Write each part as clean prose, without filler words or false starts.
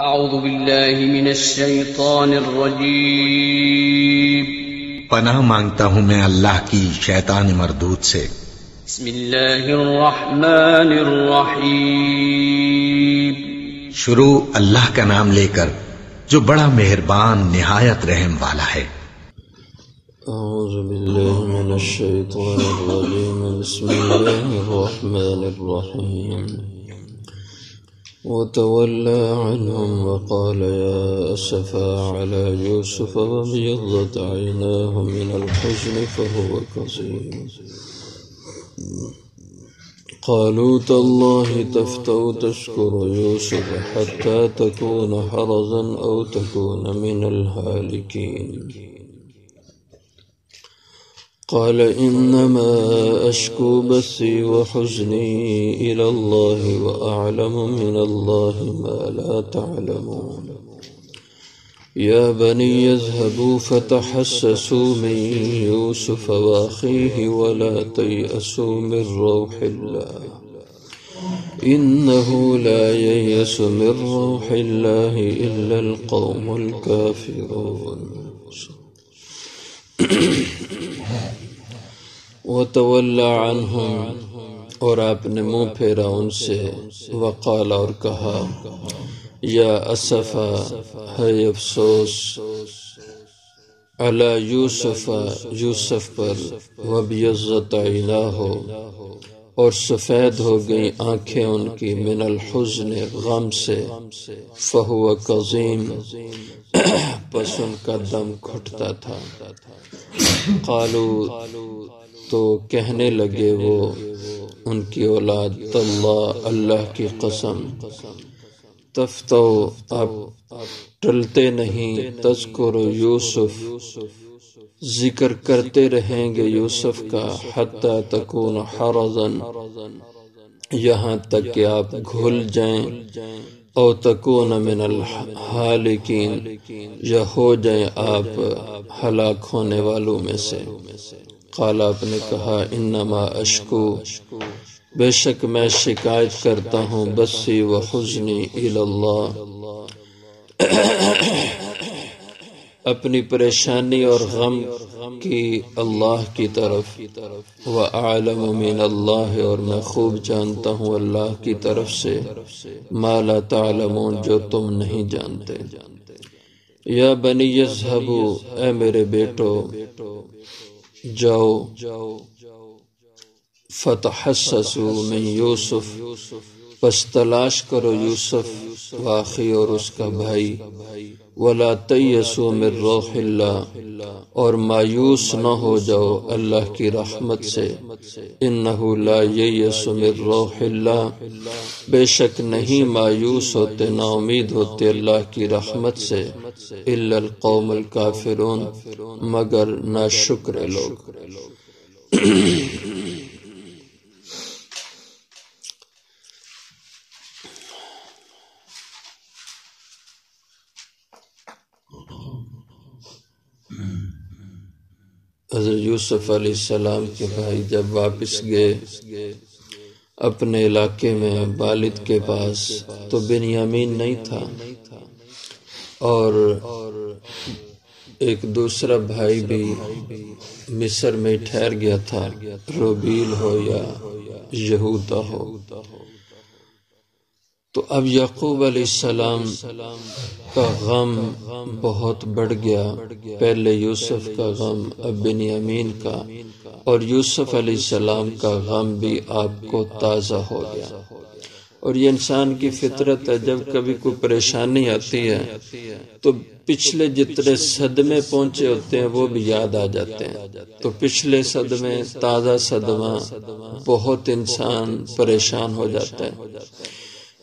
اعوذ باللہ من الشیطان الرجیم پناہ مانگتا ہوں میں اللہ کی شیطان مردود سے۔ بسم اللہ الرحمن الرحیم شروع اللہ کا نام لے کر جو بڑا مہربان نہایت رحم والا ہے۔ اعوذ باللہ من الشیطان الرجیم بسم اللہ الرحمن الرحیم وتولى عنهم وقال يا أسفا على يوسف وابيضت عيناه من الحزن فهو كظيم قالوا تالله تفتأ تذكر يوسف حتى تكون حرضا أو تكون من الهالكين قال إنما أشكو بثي وحزني إلى الله وأعلم من الله ما لا تعلمون يا بني اذهبوا فتحسسوا من يوسف وأخيه ولا تيأسوا من روح الله إنه لا ييأس من روح الله إلا القوم الكافرون وتولى عنهم اور آپ نے منہ پھیرا ان سے، وقال اور کہا یا اسفا ہے افسوس، علی یوسف یوسف پر، وابیضت عیناہ اور سفید ہو گئی آنکھیں ان کی، من الحزن غم سے، فہو کظیم پس ان کا دم گھٹتا تھا۔ قالوا تو کہنے لگے وہ ان کی اولاد، تاللہ اللہ کی قسم، تفتو اب ٹلتے نہیں، تذکر یوسف ذکر کرتے رہیں گے یوسف کا، حتی تکون حرضا یہاں تک کہ آپ گھل جائیں، او تکون من الحالکین یا ہو جائیں آپ ہلاک ہونے والوں میں سے۔ قال آپ نے کہا انما اشکو بے شک میں شکایت کرتا ہوں، بثی و حزنی الی اللہ اپنی پریشانی اور غم کی اللہ کی طرف، وَأَعْلَمُ مِنَ اللَّهِ اور میں خوب جانتا ہوں اللہ کی طرف سے، مَا لَا تَعْلَمُونَ جو تم نہیں جانتے۔ یا بنی اذهبوا اے میرے بیٹو جاؤ، فتحسسوا من یوسف پس تلاش کرو یوسف، واخی اور اس کا بھائی، ولا تیأسوا من روح اللہ اور مایوس نہ ہو جاؤ اللہ کی رحمت سے، انہ لا ییأس من روح اللہ بے شک نہیں مایوس ہوتے نا امید ہوتے اللہ کی رحمت سے، الا القوم الکافرون مگر ناشکر لوگ۔ حضرت یوسف علیہ السلام کے بھائی جب واپس گئے اپنے علاقے میں والد کے پاس، تو بنیامین نہیں تھا، اور ایک دوسرا بھائی بھی مصر میں ٹھہر گیا تھا، روبیل ہو یا یہودا ہو۔ تو اب یعقوب علیہ السلام کا غم بہت بڑھ گیا، پہلے یوسف کا غم، اب بنیامین کا، اور یوسف علیہ السلام کا غم بھی آپ کو تازہ ہو گیا۔ اور یہ انسان کی فطرت ہے، جب کبھی کوئی پریشانی آتی ہے تو پچھلے جتنے صدمے پہنچے ہوتے ہیں وہ بھی یاد آ جاتے ہیں، تو پچھلے صدمے، تازہ صدمہ، بہت انسان پریشان ہو جاتا ہے۔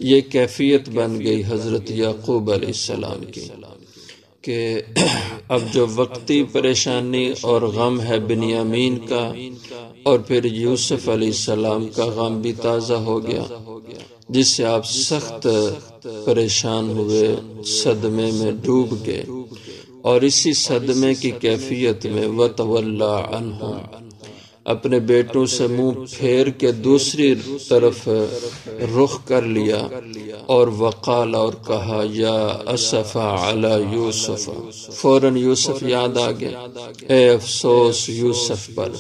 یہ کیفیت بن گئی حضرت یعقوب علیہ السلام کی کہ اب جو وقتی پریشانی اور غم ہے بنیامین کا، اور پھر یوسف علیہ السلام کا غم بھی تازہ ہو گیا، جس سے آپ سخت پریشان ہوئے، صدمے میں ڈوب گئے، اور اسی صدمے کی کیفیت میں وَتَوَلَّى عَنْهُمْ اپنے بیٹوں سے منہ پھیر کے دوسری طرف رخ کر لیا اور وقال اور کہا یا اسفا علی یوسف، فوراً یوسف یاد آ گیا، اے افسوس یوسف پر۔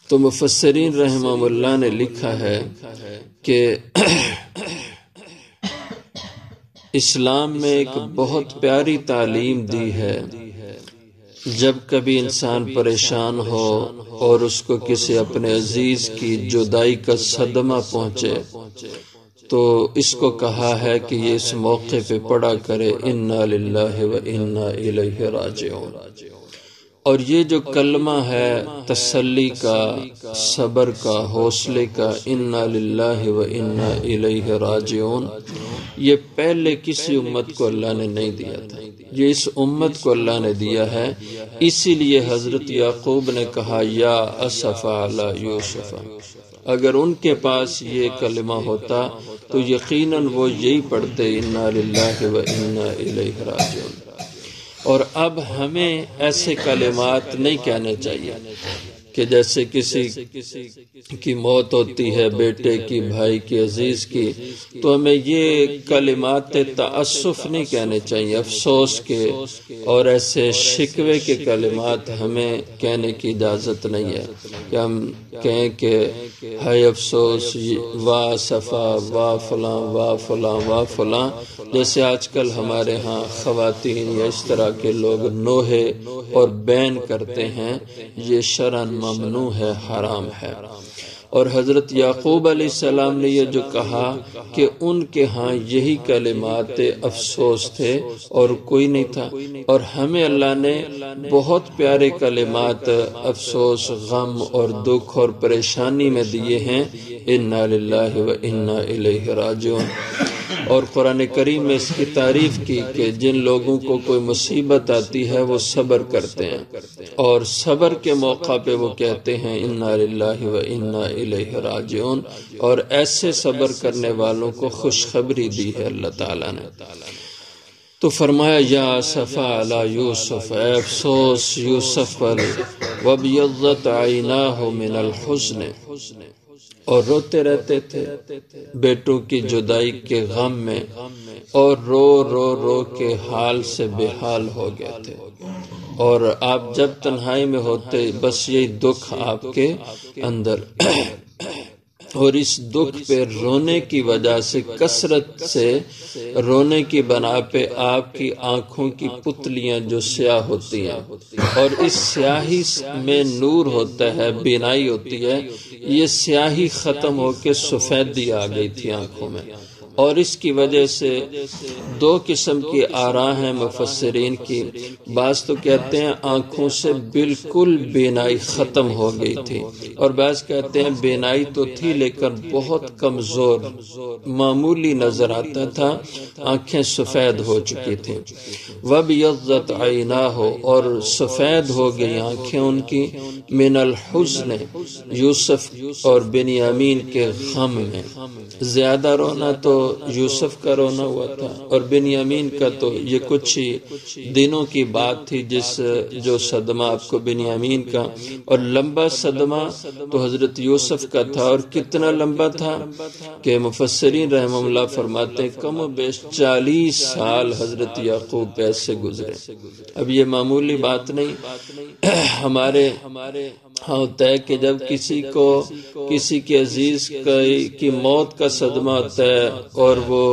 تو مفسرین رحمہ اللہ نے لکھا ہے کہ اسلام میں ایک بہت پیاری تعلیم دی ہے، جب کبھی انسان پریشان ہو اور اس کو کسی اپنے عزیز کی جدائی کا صدمہ پہنچے تو اس کو کہا ہے کہ یہ اس موقع پہ پڑھا کرے انا للہ و انا الیہ راجعون۔ اور یہ جو کلمہ ہے تسلی کا، صبر کا، حوصلے کا، انا للہ و انا الیہ راجعون، یہ پہلے کسی امت کو اللہ نے نہیں دیا تھا، یہ اس امت کو اللہ نے دیا ہے۔ اسی لیے حضرت یعقوب نے کہا یا اسف علی یوسف، اگر ان کے پاس یہ کلمہ ہوتا تو یقیناً وہ یہی پڑھتے انا للہ و انا الیہ راجعون۔ اور اب ہمیں ایسے کلمات نہیں کہنے چاہیے کہ جیسے کسی کی موت ہوتی ہے، بیٹے کی، بھائی کی، عزیز کی، تو ہمیں یہ کلمات تأسف نہیں کہنے چاہیے، افسوس کے اور ایسے شکوے کے کلمات ہمیں کہنے کی اجازت نہیں ہے کہ ہم کہیں کہ ہائے افسوس، واہ صفا، واہ فلاں، واہ فلاں، واہ فلاں، جیسے آج کل ہمارے ہاں خواتین یا اس طرح کے لوگ نوحے اور بین کرتے ہیں، یہ شرعاً ممنوع ہے، حرام ہے۔ اور حضرت یعقوب علیہ السلام نے یہ جو کہا کہ ان کے ہاں یہی کلمات افسوس تھے اور کوئی نہیں تھا، اور ہمیں اللہ نے بہت پیارے کلمات افسوس، غم اور دکھ اور پریشانی میں دیے ہیں، انا للہ و انا الیہ راجعون۔ اور قرآن کریم میں اس کی تعریف کی کہ جن لوگوں کو کوئی مصیبت آتی ہے وہ صبر کرتے ہیں، اور صبر کے موقع پہ وہ کہتے ہیں انا للہ و انا الیہ راجعون، اور ایسے صبر کرنے والوں کو خوشخبری دی ہے اللہ تعالیٰ نے۔ تو فرمایا یا اسفا علی یوسف، اے افسوس یوسف پر، وابیضت عیناہ من الحزن، اور روتے رہتے تھے بیٹوں کی جدائی کے غم میں، اور رو رو رو کے حال سے بے حال ہو گئے تھے۔ اور آپ جب تنہائی میں ہوتے بس یہی دکھ آپ کے اندر، اور اس دکھ پہ رونے کی وجہ سے، کثرت سے رونے کی بنا پہ آپ کی آنکھوں کی پتلیاں جو سیاہ ہوتی ہیں، اور اس سیاہی میں نور ہوتا ہے، بینائی ہوتی ہے، یہ سیاہی ختم ہو کے سفیدی آ گئی تھی آنکھوں میں۔ اور اس کی وجہ سے دو قسم کی آراء ہیں مفسرین کی، بعض تو کہتے ہیں آنکھوں سے بالکل بینائی ختم ہو گئی تھی، اور بعض کہتے ہیں بینائی تو تھی لیکن بہت کمزور، معمولی نظر آتا تھا، آنکھیں سفید ہو چکی تھیں۔ وَبْيَضَّتْ عَيْنَاهُ، اور سفید ہو گئی آنکھیں ان کی، من الحزن، یوسف اور بنیامین کے غم میں۔ زیادہ رونا تو یوسف کا رونا ہوا تھا، اور بنیامین کا تو یہ کچھ ہی دنوں کی بات تھی جو صدمہ آپ کو بنیامین کا، اور لمبا صدمہ تو حضرت یوسف کا تھا۔ اور کتنا لمبا تھا کہ مفسرین رحمہ اللہ فرماتے ہیں کم و بیش 40 سال حضرت یعقوب پہ ایسے گزرے۔ اب یہ معمولی بات نہیں، ہمارے ہاں ہوتا ہے کہ جب کسی کے عزیز کی موت کا صدمہ ہوتا ہے اور وہ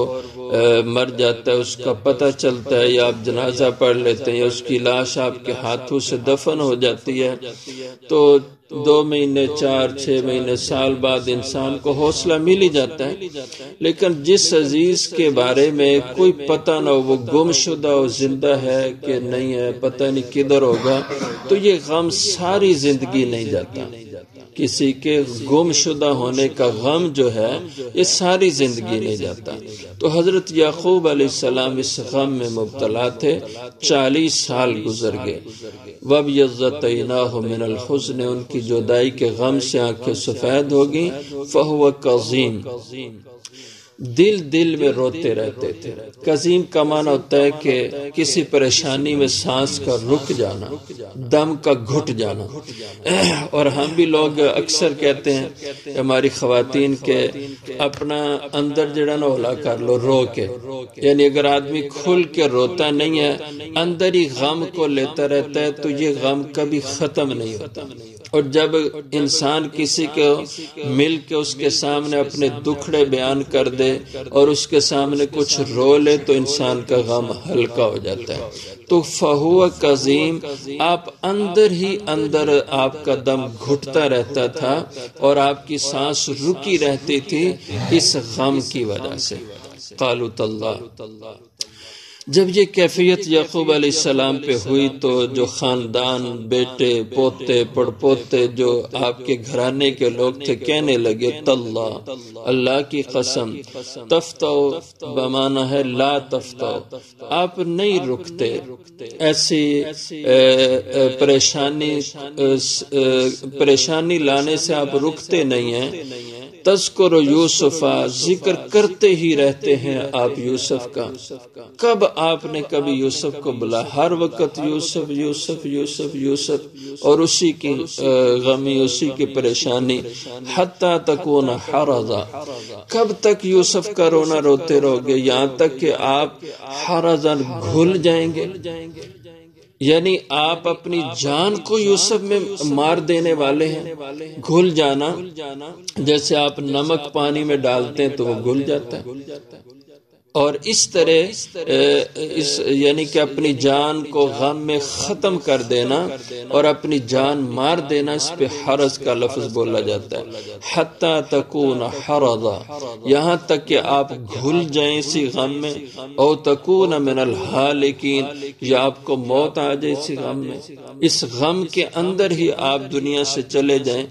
مر جاتا ہے، اس کا پتہ چلتا ہے، یا آپ جنازہ پڑھ لیتے ہیں، یا اس کی لاش آپ کے ہاتھوں سے دفن ہو جاتی ہے، تو 2 مہینے، 4، 6 مہینے، سال بعد انسان کو حوصلہ مل ہی جاتا ہے۔ لیکن جس عزیز کے بارے میں کوئی پتہ نہ ہو، وہ گم شدہ ہو، زندہ ہے کہ نہیں ہے، پتہ نہیں کدھر ہوگا، تو یہ غم ساری زندگی نہیں جاتا۔ کسی کے گم شدہ ہونے کا غم جو ہے یہ ساری زندگی نہیں جاتا۔ تو حضرت یعقوب علیہ السلام اس غم میں مبتلا تھے، 40 سال گزر گئے۔ وَبْيَضَّتْ عَيْنَاهُ مِنَ الْحُزْنِ، ان کی جدائی کے غم سے آنکھیں سفید ہو گئیں، فَهُوَ كَظِيمٌ، دل میں روتے رہتے تھے۔ قزیم کا معنی ہوتا ہے کہ کسی پریشانی میں سانس کا رک جانا، دم کا گھٹ جانا۔ اور ہم بھی لوگ اکثر کہتے ہیں ہماری خواتین کے اپنا اندر جڑا نہ ہولا کر لو رو کے، یعنی اگر آدمی کھل کے روتا نہیں ہے، اندر ہی غم کو لیتا رہتا ہے تو یہ غم کبھی ختم نہیں ہوتا۔ اور جب انسان کسی کو مل کے اس کے سامنے اپنے دکھڑے بیان کر دے اور اس کے سامنے کچھ رو لے تو انسان کا غم ہلکا ہو جاتا ہے۔ تو فہو کظیم، آپ اندر ہی اندر آپ کا دم گھٹتا رہتا تھا اور آپ کی سانس رکی رہتی تھی اس غم کی وجہ سے۔ قالوا تاللہ، جب یہ کیفیت یعقوب علیہ السلام پہ ہوئی تو جو خاندان، بیٹے، پوتے، پڑپوتے جو آپ کے گھرانے کے لوگ تھے کہنے لگے تاللہ، اللہ کی قسم، تفتو بمعنی ہے لا تفتو، آپ نہیں رکتے ایسی پریشانی لانے سے آپ رکتے نہیں ہیں۔ تذکر یوسف، ذکر کرتے ہی رہتے ہیں آپ یوسف کا۔ کب آپ نے کبھی یوسف کو بلا؟ ہر وقت یوسف یوسف یوسف یوسف، اور اسی کی غمی، اسی کی پریشانی۔ حتی تکون حرزا، کب تک یوسف کا رونا روتے رہو گے؟ یہاں تک کہ آپ حرزن گھل جائیں گے، یعنی آپ اپنی جان کو یوسف میں مار دینے والے ہیں۔ گھل جانا جیسے آپ نمک پانی میں ڈالتے ہیں تو وہ گھل جاتا ہے، اور اس طرح یعنی کہ اپنی جان کو غم میں ختم کر دینا اور اپنی جان مار دینا، اس پہ حرز کا لفظ بولا جاتا ہے۔ حتی تکون حرزا، یہاں تک کہ آپ گھل جائیں اسی غم میں، او تکون من الحالکین، یا آپ کو موت آ جائے اسی غم میں، اس غم کے اندر ہی آپ دنیا سے چلے جائیں،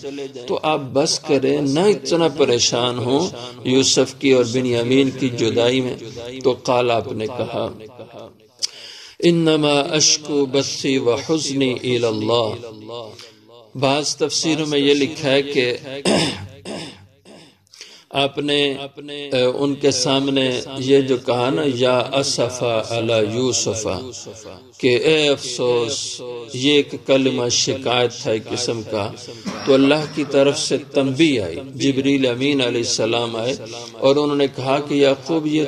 تو آپ بس کریں، نہ اتنا پریشان ہوں یوسف کی اور بنیامین کی جدائی میں۔ تو قال، آپ نے کہا، انما اشکو بثی و حزنی الی اللہ۔ بعض تفسیروں میں یہ لکھا ہے کہ آپ نے ان کے سامنے یہ جو کہا نا، یا اسفا علی یوسف، کہ اے افسوس، یہ ایک کلمہ شکایت تھا ایک قسم کا۔ تو اللہ کی طرف سے تنبیہ آئی، جبریل امین علیہ السلام آئے اور انہوں نے کہا کہ یعقوب، یہ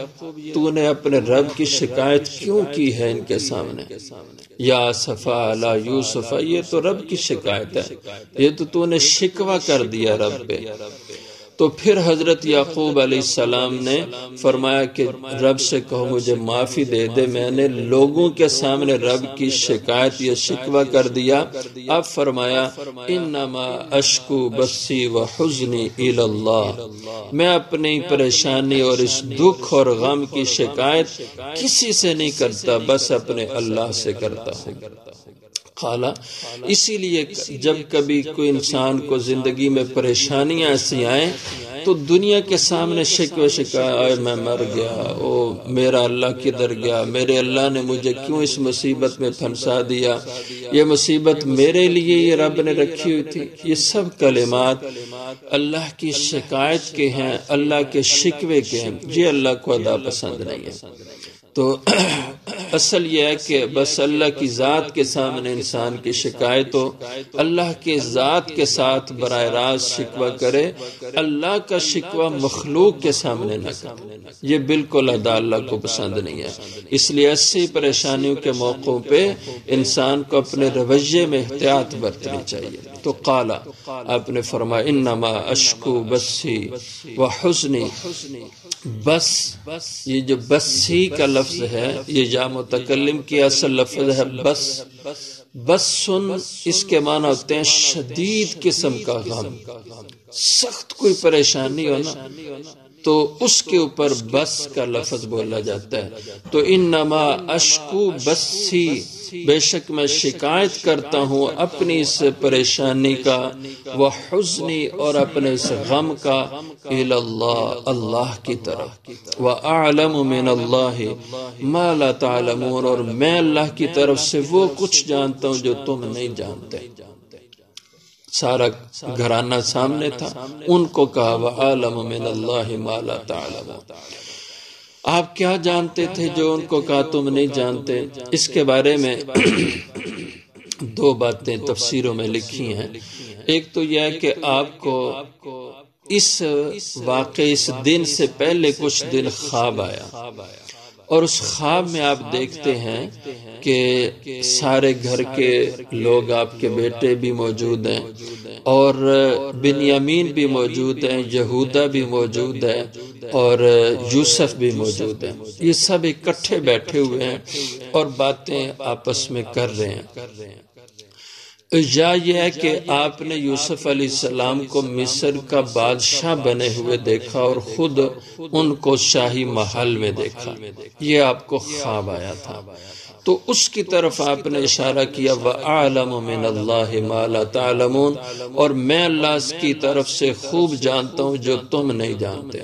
تو نے اپنے رب کی شکایت کیوں کی ہے ان کے سامنے؟ یا اسفا علی یوسف، یہ تو رب کی شکایت ہے، یہ تو نے شکوہ کر دیا رب پہ۔ تو پھر حضرت یعقوب علیہ السلام نے فرمایا کہ رب سے کہو مجھے معافی دے دے، میں نے لوگوں کے سامنے رب کی شکایت یا شکوہ کر دیا۔ اب فرمایا، انما اشکو بثی و حزنی الی اللہ، میں اپنی پریشانی اور اس دکھ اور غم کی شکایت کسی سے نہیں کرتا، بس اپنے اللہ سے کرتا ہوں۔ خالا، اسی لیے جب کبھی کوئی انسان کو زندگی میں پریشانیاں ایسی آئیں تو دنیا کے سامنے شکوہ شکایت، میں مر گیا، او میرا اللہ کدھر گیا، میرے اللہ نے مجھے کیوں اس مصیبت میں پھنسا دیا، یہ مصیبت میرے لیے یہ رب نے رکھی ہوئی تھی، یہ سب کلمات اللہ کی شکایت کے ہیں، اللہ کے شکوے کے ہیں، یہ اللہ کو ادا پسند نہیں ہے۔ تو اصل یہ ہے کہ بس اللہ کی ذات کے سامنے انسان کی شکایت ہو، اللہ کے ذات کے ساتھ براہ راست شکوہ کرے، اللہ کا شکوہ مخلوق کے سامنے نہ کرے، یہ بالکل ادا اللہ کو پسند نہیں ہے۔ اس لیے ایسی پریشانیوں کے موقعوں پہ انسان کو اپنے رویے میں احتیاط برتنی چاہیے۔ تو قال، آپ نے فرمایا، انما اشکو بثی و حزنی، بس، یہ جو بسی کا لفظ ہے یہ یا متکلم کی اصل لفظ ہے بس۔ بس سن، اس کے معنی ہوتے ہیں شدید قسم کا غم، سخت کوئی پریشانی ہو نا تو اس کے اوپر بس کا لفظ بولا جاتا ہے۔ تو انما اشکو بسی، بے شک میں شکایت کرتا ہوں اپنی اس پریشانی کا، وہ حزنی، اور اپنے اس غم کا، الی اللہ، اللہ کی طرف، وَأَعْلَمُ مِنَ اللَّهِ مَا لَا تَعْلَمُونَ، اور میں اللہ کی طرف سے وہ کچھ جانتا ہوں جو تم نہیں جانتے۔ سارا گھرانہ سامنے تھا، ان کو کہا وَعَالَمُ مِنَ اللَّهِ مَا لَا تَعْلَمُونَ، آپ کیا جانتے تھے جو ان کو کہا تم نہیں جانتے؟ اس کے بارے میں دو باتیں تفسیروں میں لکھی ہیں۔ ایک تو یہ ہے کہ آپ کو اس واقعے اس دن سے پہلے کچھ دن خواب آیا، اور اس خواب میں آپ دیکھتے ہیں کہ سارے گھر کے لوگ، آپ کے بیٹے بھی موجود ہیں اور بنیامین بھی موجود ہیں، یہودا بھی موجود ہے اور یوسف بھی موجود ہیں۔ یہ سب اکٹھے بیٹھے ہوئے ہیں اور باتیں آپس میں کر رہے ہیں۔ یا یہ ہے کہ آپ نے یوسف علیہ السلام کو مصر کا بادشاہ بنے ہوئے دیکھا اور خود ان کو شاہی محل میں دیکھا، یہ آپ کو خواب آیا تھا۔ تو اس کی طرف آپ نے اشارہ کیا وَأَعْلَمُ مِنَ اللَّهِ مَا لَا تَعْلَمُونَ، اور میں اللہ کی طرف سے خوب جانتا ہوں جو تم نہیں جانتے،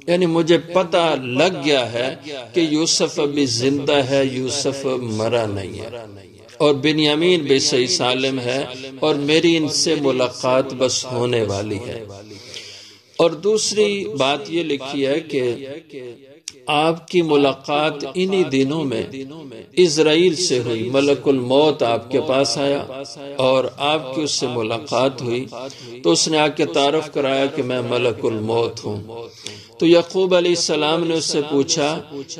یعنی مجھے پتہ لگ گیا ہے کہ یوسف ابھی زندہ ہے، یوسف مرا نہیں ہے، اور بنیامین بھی صحیح سالم ہے، اور میری ان سے ملاقات بس ہونے والی ہے۔ اور دوسری بات یہ لکھی ہے کہ آپ کی ملاقات انہی دنوں میں اسرائیل سے ہوئی، ملک الموت آپ کے پاس آیا اور آپ کی اس سے ملاقات ہوئی، تو اس نے آ کے تعارف کرایا کہ میں ملک الموت ہوں۔ تو یعقوب علیہ السلام نے اس سے پوچھا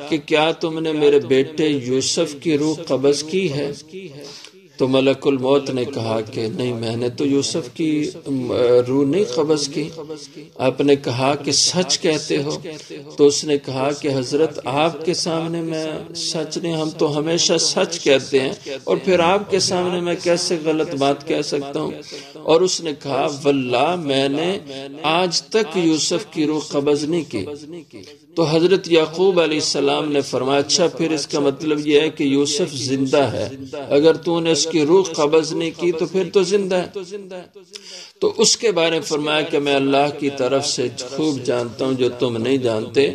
کہ کیا تم نے میرے بیٹے یوسف کی روح قبض کی ہے؟ تو ملک الموت نے کہا کہ نہیں، میں نے تو یوسف کی روح نہیں قبض کی۔ آپ نے کہا کہ سچ کہتے ہو؟ تو اس نے کہا کہ حضرت آپ کے سامنے میں سچ نہیں، ہم تو ہمیشہ سچ کہتے ہیں، اور پھر آپ کے سامنے میں کیسے غلط بات کہہ سکتا ہوں؟ اور اس نے کہا واللہ میں نے آج تک یوسف کی روح قبض نہیں کی۔ تو حضرت یعقوب علیہ السلام نے فرمایا اچھا پھر اس کا مطلب یہ ہے کہ یوسف زندہ ہے، اگر تو نے اس کی روح قبض نہیں کی تو پھر تو زندہ ہے۔ تو اس کے بارے میں فرمایا کہ میں اللہ کی طرف سے خوب جانتا ہوں جو تم نہیں جانتے۔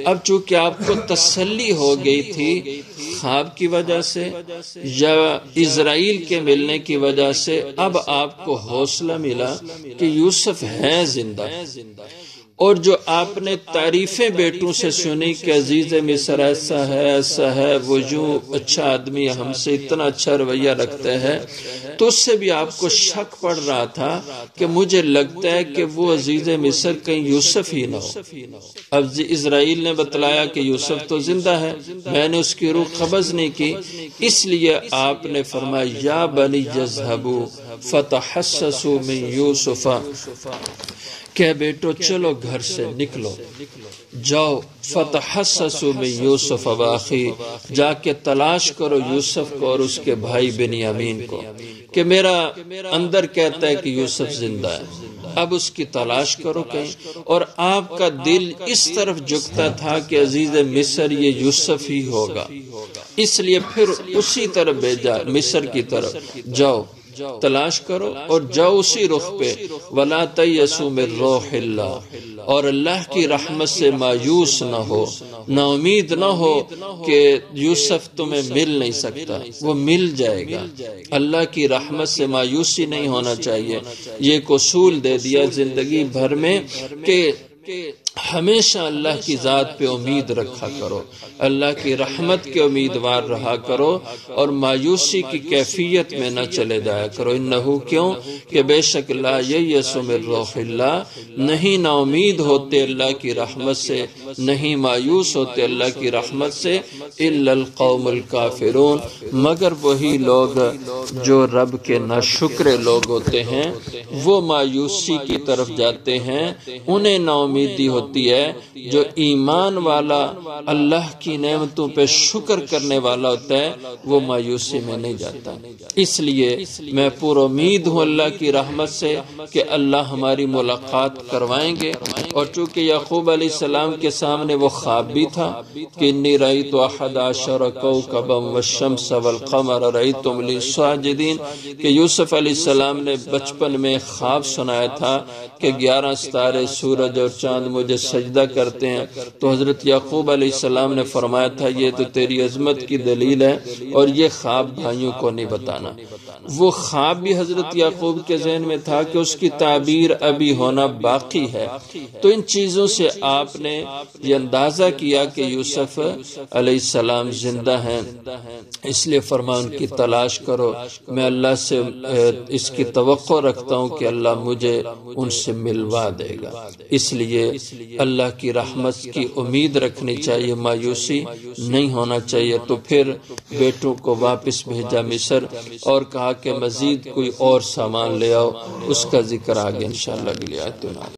اب چونکہ آپ کو تسلی ہو گئی تھی خواب کی وجہ سے یا اسرائیل کے ملنے کی وجہ سے، اب آپ کو حوصلہ ملا کہ یوسف ہے زندہ۔ اور جو آپ نے تعریفیں بیٹوں سے سنی کہ عزیز مصر ایسا ہے، وہ یوں اچھا آدمی، ہم سے اتنا اچھا رویہ رکھتا ہے، تو اس سے بھی آپ کو شک پڑ رہا تھا کہ مجھے لگتا ہے کہ وہ عزیز مصر کہیں یوسف ہی نہ ہو۔ اب اسرائیل نے بتلایا کہ یوسف تو زندہ ہے، میں نے اس کی روح قبض نہیں کی، اس لیے آپ نے فرمایا یا بنی یذهبوا فتحسسوا من یوسف، کہ بیٹو چلو گھر سے نکلو، جاؤ فتحسسوا من یوسف واخیہ، جا کے تلاش کرو یوسف کو اور اس کے بھائی بنیامین کو، کہ میرا اندر کہتا ہے کہ یوسف زندہ ہے، اب اس کی تلاش کرو کہیں۔ اور آپ کا دل اس طرف جھکتا تھا کہ عزیز مصر یہ یوسف ہی ہوگا، اس لیے پھر اسی طرف بھیجا، مصر کی طرف جاؤ تلاش کرو اور جاؤ اسی رخ پہ، وَلَا تَيَّسُوا مِن رَوْحِ اللَّهِ، اور اللہ کی رحمت سے مایوس نہ ہو، نا امید نہ ہو کہ یوسف تمہیں مل نہیں سکتا، وہ مل جائے گا۔ اللہ کی رحمت سے مایوسی نہیں ہونا چاہیے، یہ ایک اصول دے دیا زندگی بھر میں کہ ہمیشہ اللہ کی ذات پہ امید رکھا کرو، اللہ کی رحمت کے امیدوار رہا کرو، اور مایوسی کی کیفیت میں نہ چلے جایا کرو۔ انہو، کیوں کہ بے شک لا ییأس من روح اللہ، نہیں نا امید ہوتے اللہ کی رحمت سے، نہیں مایوس ہوتے اللہ کی رحمت سے، الا القوم الکافرون، مگر وہی لوگ جو رب کے ناشکر لوگ ہوتے ہیں، وہ مایوسی کی طرف جاتے ہیں، انہیں نا امیدی ہوتی ہے۔ جو ایمان والا اللہ کی نعمتوں پہ شکر کرنے والا ہوتا ہے وہ مایوسی میں نہیں جاتا۔ اس لیے میں پر امید ہوں اللہ کی رحمت سے کہ اللہ ہماری ملاقات کروائیں گے۔ اور چونکہ یعقوب علیہ السلام کے سامنے وہ خواب بھی تھا کہ انی رأیت احد عشر کوکبا والشمس والقمر رأیتهم لی ساجدین، کہ یوسف علیہ السلام نے بچپن میں خواب سنایا تھا کہ 11 ستارے، سورج اور چاند مجھے سجدہ کرتے ہیں، تو حضرت یعقوب علیہ السلام نے فرمایا تھا یہ تو تیری عظمت کی دلیل ہے، اور یہ خواب بھائیوں کو نہیں بتانا۔ وہ خواب بھی حضرت یعقوب کے ذہن میں تھا کہ اس کی تعبیر ابھی ہونا باقی ہے۔ تو ان چیزوں سے آپ نے یہ اندازہ کیا کہ یوسف علیہ السلام زندہ ہیں، اس لیے فرمان کی تلاش کرو، میں اللہ سے اس کی توقع رکھتا ہوں کہ اللہ مجھے ان سے ملوا دے گا۔ اس لیے اللہ کی رحمت کی امید رکھنی چاہیے، مایوسی نہیں ہونا چاہیے۔ تو پھر بیٹوں کو واپس بھیجا مصر اور کہا کہ مزید کوئی اور سامان لے آؤ، اس کا ذکر آگے انشاءاللہ اگلی آیت میں۔